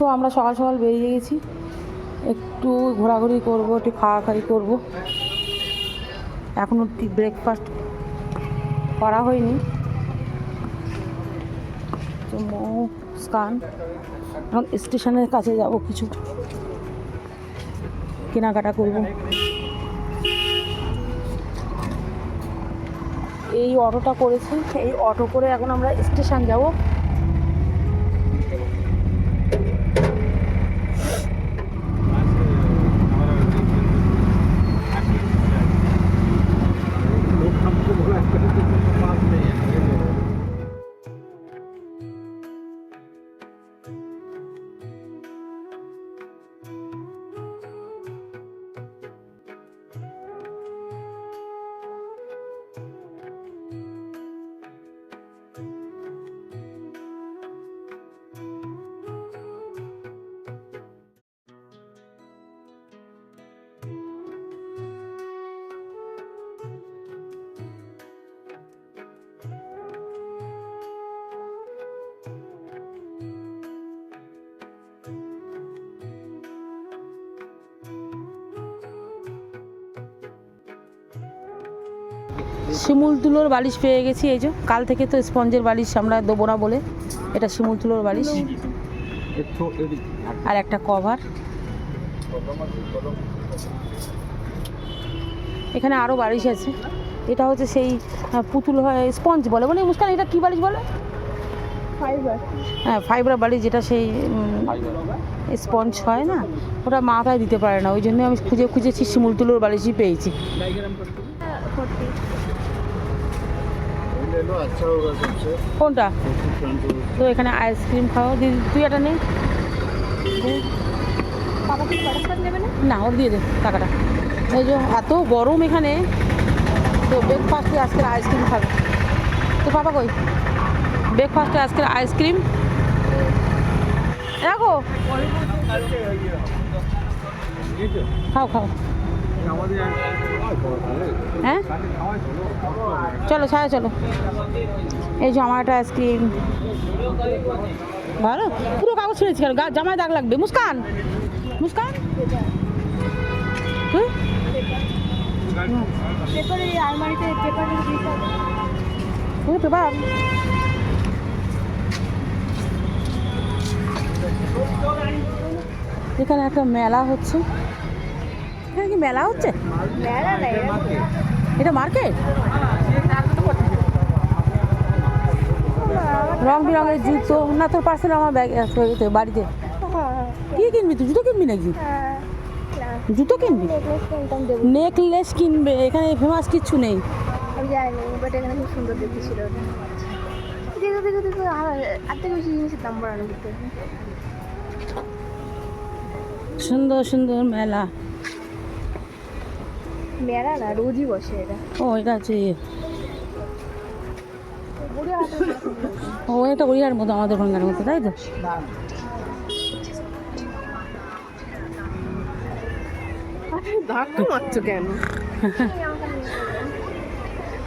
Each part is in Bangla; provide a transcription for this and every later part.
তো আমরা সকাল সকাল বেরিয়ে গেছি, একটু ঘোরাঘুরি করব, একটু খাওয়াখাওয়ি করব। এখনও ব্রেকফাস্ট করা হয়নি। তো মুস্কান এখন স্টেশনের কাছে যাব, কিছু কেনাকাটা করব। এই অটোটা করেছি, এই অটো করে এখন আমরা স্টেশন যাব। শিমুল তুলোর বালিশ পেয়ে গেছি। এই যে কাল থেকে তো স্পঞ্জের বালিশ আমরা দেবো না বলে, এটা শিমুল তুলোর বালিশ আর একটা কভার। এখানে আরও বালিশ আছে। এটা হচ্ছে সেই পুতুল হয়, স্পঞ্জ বলে বলে মুস্কান, এটা কি বালিশ বলে? ফাইবার। হ্যাঁ, ফাইবার বালিশ, যেটা সেই স্পঞ্জ হয় না, ওটা মাথায় দিতে পারে না, ওই জন্য আমি খুঁজেছি, শিমুল তুলোর বালিশই পেয়েছি। কোনটা? তো এখানে আইসক্রিম খাওয়া দিদি, তুই এটা নেই না, ওর দিয়ে দে টাকাটা। এই যে এত গরম এখানে, তো ব্রেকফাস্টে আজকের আইসক্রিম খাবে। তো পাপা কই? ব্রেকফাস্টে আজকের আইসক্রিম রাখো, খাও খাও। হ্যাঁ চলো ছায়া চলো। এই যে আমার একটা আইসক্রিম, ভালো পুরো কাগজ ছিঁড়েছি কেন? জামায় দাগ লাগবে। মুস্কান, মুস্কান পেপার। এখানে একটা মেলা হচ্ছে। এখানে কি মেলা হচ্ছে? এটা মার্কেট। রং বেরঙের জুতো না, তোর পার্সেল আমার ব্যাগ বাড়িতে। কি কিনবি তুই? জুতো কিনবি নাকি? জুতো কিনবি? নেকলেস কিনবে? এখানে ফেমাস কিচ্ছু নেই। সুন্দর সুন্দর মেলা। মেলা না, রোজই বসে এটা। ও এটা আছে, ও এটা গড়িয়ার মতো, আমাদের ওখানকার মতো, তাই তো? ধাক্কা মারছো কেন?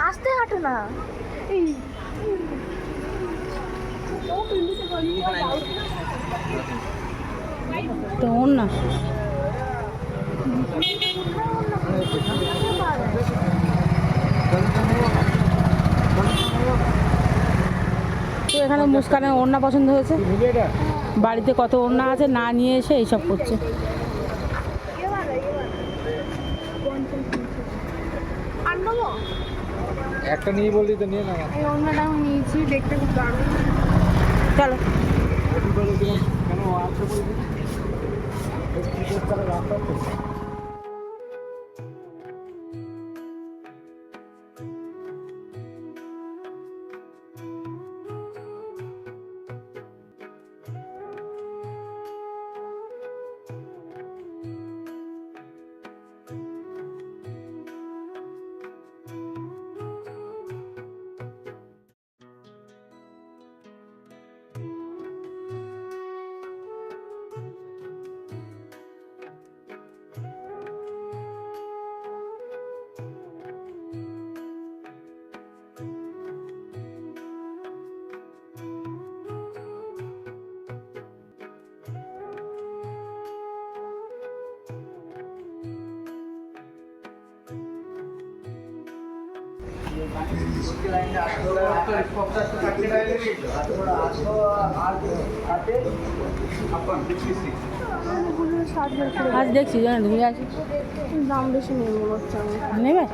আস্তে হাঁটো না। তো ওর না, তো এখানে মুস্কানের ওড়না পছন্দ হয়েছে। বাড়িতে কত ওড়না আছে, না নিয়ে এসে এইসব করছে। একটা নিয়ে বললি তো নিয়ে না। এই ওড়নাটা আমি নিয়েছি, দেখতে খুব দারুণ। চলো। কেন আছে বলবি? রাস্তা আজ দেখছি জানেন তুমি আজ দাম বেশি নেই মনে হচ্ছে আমার। নেবে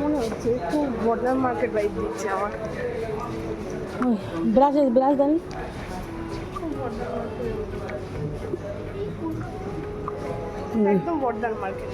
মনে হচ্ছে খুব মডার্ন মার্কেট বাইক দিচ্ছে আমার। ব্রাশ ব্রাশ জানি একদম মডার্ন মার্কেট।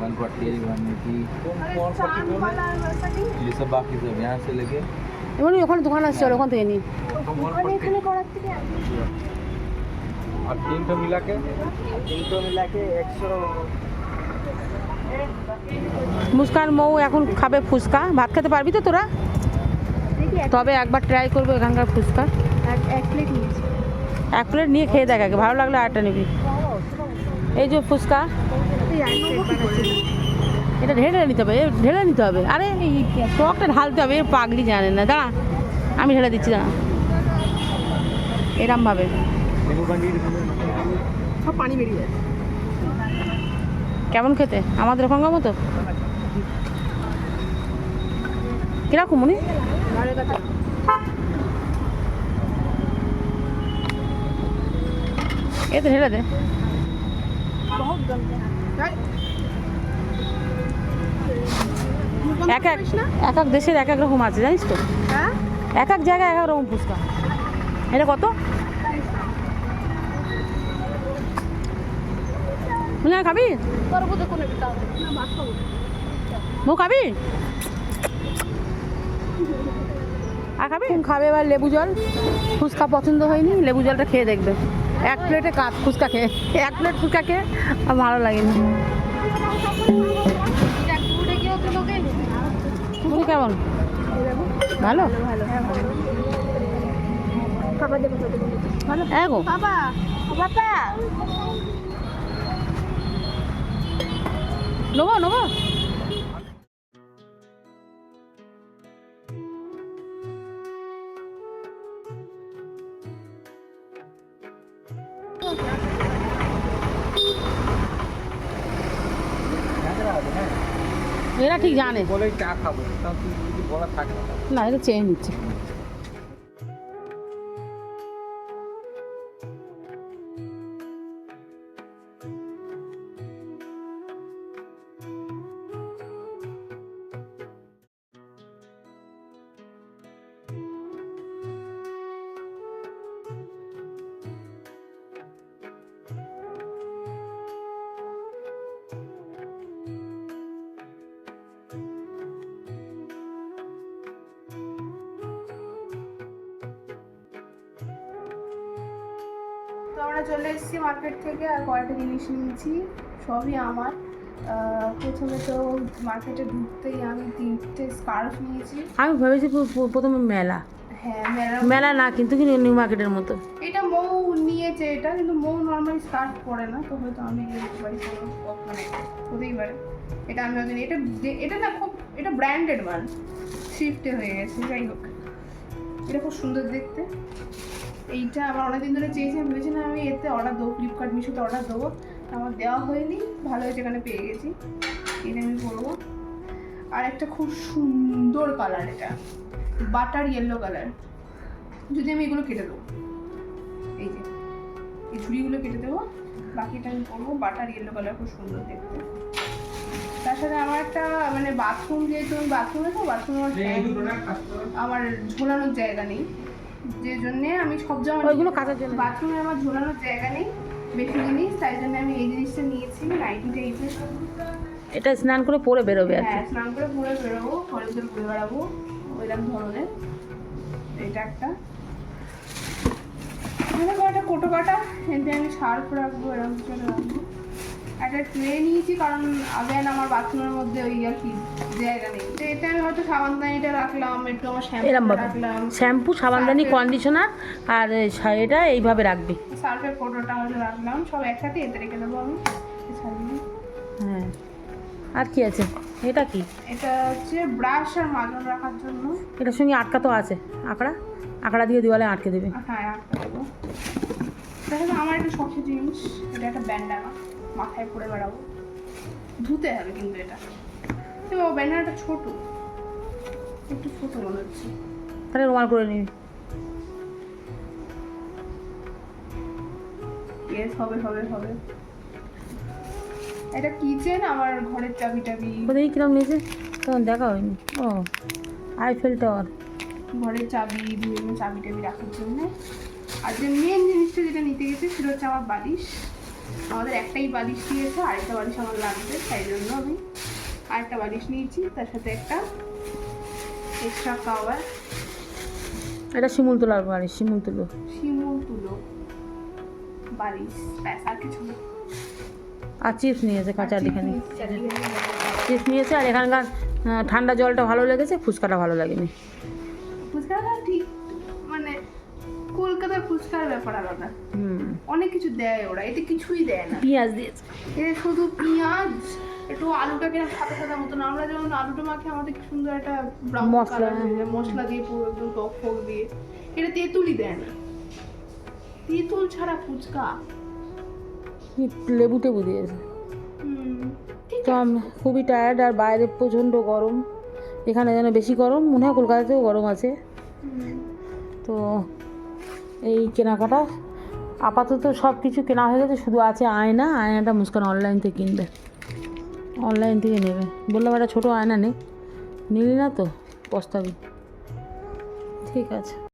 वन फोर्टी 180 ये सब बाकी सब यहाँ से लेके এমনি ওখানে দোকান আসছে ওখান থেকে নিই ওখানে এখানে করার থেকে और तीन तो मिला के 100। মুস্কান মৌ এখন খাবে ফুচকা ভাত খেতে পারবি তো তোরা দেখি তবে একবার ট্রাই করবো এখানকার ফুচকা এক প্লেট নিয়েছি। এক প্লেট নিয়ে খেয়ে দেখ আগে ভালো লাগলে আরেকটা নিবি এই যে ফুচকা এটা ঢেলে নিতে হবে ঢেলে নিতে হবে আরে এই টকটা ঢালতে হবে এর পাগলি জানে না দাঁড়া আমি ঢেলে দিচ্ছি দাঁড়া এরমভাবে সব পানি বেরিয়ে যায়। কেমন খেতে আমাদের ওখানকার মতো কিরকম উনি ঘরে কাছে এতে ঢেলে দে বহুত গন্ধ। এক এক দেশের এক এক রকম আছে জানিস তো হ্যাঁ এক এক জায়গায় এক এক রকম ফুচকা এটা কত না খাবি তরমুজে কোনে দিতে হবে না ভাত খাবো। মৌ খাবি আর খাবি খাবে এবার লেবু জল ফুচকা পছন্দ হয়নি লেবু জলটা খেয়ে দেখবে এক প্লেটে কাপ ফুচকা খেয়ে এক প্লেট ফুচকা খেয়ে আর ভালো লাগেনি তুমি কেমন ভালো ভালো হ্যাঁ ভালো। খাবার দেবো ভালো হ্যাঁ গো বাবা বাবা নেবো নেবো এরা ঠিক জানে বলে চা খাবো তাও তুই যদি বলা থাকে না না এটা চেয়ে নিচ্ছে তো আমরা চলে এসেছি মার্কেট থেকে আর কয়েকটা জিনিস নিয়েছি সবই আমার। প্রথমে তো মার্কেটে ঢুকতেই আমি 3টে স্কার্ফ নিয়েছি। আমি ভেবেছি প্রথমে মেলা হ্যাঁ মেলা মেলা না কিন্তু কি নিউ মার্কেটের মতো এটা মৌ নিয়েছে এটা কিন্তু মৌ নর্মালি স্কার্ফ পরে না তো হয়তো আমি নিতে পারি কোনো মানে হতেই পারে এটা আমি হয়তো এটা এটা না খুব এটা ব্র্যান্ডেড মাল শিফটে হয়ে গেছে যাই হোক এটা খুব সুন্দর দেখতে। এইটা আমার অনেকদিন ধরে চেয়েছি, আমি ভেবেছিলাম আমি এতে অর্ডার দেবো, ফ্লিপকার্ট মিশোতে অর্ডার দেবো, আমার দেওয়া হয়নি, ভালো হয়েছে এখানে পেয়ে গেছি। এটা আমি পরবো। আর একটা খুব সুন্দর কালার, এটা বাটার ইয়েলো কালার। যদি আমি এগুলো কেটে দেবো, এই যে এই ঝুড়িগুলো কেটে দেবো, বাকিটা আমি পরবো। বাটার ইয়েলো কালার, খুব সুন্দর দেখতে। তার সাথে আমার একটা মানে বাথরুম, যেহেতু আমি বাথরুমে তো বাথরুমে আমার ঝোলানোর জায়গা নেই, যে জন্যে আমি সব জামা ওইগুলো কাচার জন্য। বাথরুমে আমার ঝোলানোর জায়গা নেই বেশি জিনিস, তাই জন্য আমি এই জিনিসটা নিয়েছি, নাইটিটা। এই যে এটা স্নান করে পরে বেরোবে আর কি। হ্যাঁ, স্নান করে পরে বেরোবো, ঘরের ভিতরে ঘুরে বেড়াবো, ওইরকম ধরনের। এটা একটা মানে কয়টা কোটো কাটা, এতে আমি সার্ফ রাখবো, এরকম কিছু একটা রাখবো। একটা ট্রে নিয়েছি, কারণ আগে আমার বাথরুমের মধ্যে ওই আর কি জায়গা নেই, তো এটা আমি হয়তো সাবানদানিটা রাখলাম, একটু আমার এরম শ্যাম্পু ভাবে রাখলাম, শ্যাম্পু, সাবানদানি, সার্ফের- কন্ডিশনার আর এটা এইভাবে রাখবি। সার্ফের কোটোটা আমাদের রাখলাম, সব একসাথে এতে রেখে দেবো আমি। ছাড়িয়ে হ্যাঁ, আর কি আছে? এটা কি? এটা হচ্ছে ব্রাশ আর মাজন রাখার জন্য। এটার সঙ্গে আটকা তো আছে, আঁকড়া দিয়ে দেওয়ালে আটকে দেবে। হ্যাঁ, আটকে দেবো। দেখো আমার একটা শখের জিনিস, এটা একটা ব্যান্ডানা, মাথায় পরে বেড়াবো, ধুতে হবে কিন্তু এটা। এবং ব্যান্ডানাটা ছোট, একটু ছোট মনে হচ্ছে। তাহলে রুমাল করে নিবি। ইয়েস, হবে হবে হবে। এটা কিচেন, আমার ঘরের চাবি টাবি, কোথায় কিরম নিয়েছে তখন দেখা হয়নি। ও, আইফেল টাওয়ার। ঘরের চাবি, বিভিন্ন চাবি টাবি রাখার জন্য। আর যে মেন জিনিসটা যেটা নিতে গেছে সেটা হচ্ছে আমার বালিশ। আমাদের একটাই বালিশ দিয়েছে, আরেকটা বালিশ আমার লাগবে, তাই জন্য আমি আরেকটা বালিশ নিয়েছি, তার সাথে একটা এক্সট্রা কাভার। এটা শিমুল তোলার বাড়ি, শিমুল তুলো। শিমুল তুলো বালিশ, ব্যাস, আর কিছু না। আর চিপস নিয়েছে কাঁচা, এখানে চিপস নিয়েছে। আর এখানকার ঠান্ডা জলটা ভালো লেগেছে, ফুচকাটা ভালো লাগেনি। ফুচকাটা ঠিক মানে কলকাতার ফুচকার ব্যাপার আলাদা, হুম, অনেক কিছু দেয় ওরা, এতে কিছুই দেয় না। পেঁয়াজ দিয়েছে। এতে শুধু পেঁয়াজ, একটু আলুটাকে সাদা সাদা মতন, আমরা যেমন আলুটা মাখি আমাদের কি সুন্দর একটা ব্রাউন মশলা, কালার হয়ে যায়, মশলা দিয়ে পুরো একদম টক ফক দিয়ে। এটা তেঁতুলই দেয় না, তেঁতুল ছাড়া ফুচকা। কি লেবু টেবু দিয়েছে। ঠিক তো আমরা খুবই টায়ার্ড, আর বাইরে প্রচণ্ড গরম, এখানে যেন বেশি গরম, মনে হয় কলকাতাতেও গরম আছে। তো এই কেনাকাটা আপাতত সব কিছু কেনা হয়ে গেছে, শুধু আছে আয়নাটা মুস্কান অনলাইন থেকে কিনবে, অনলাইন থেকে নেবে। বললাম একটা ছোটো আয়না নিলি না তো পস্তাবি। ঠিক আছে।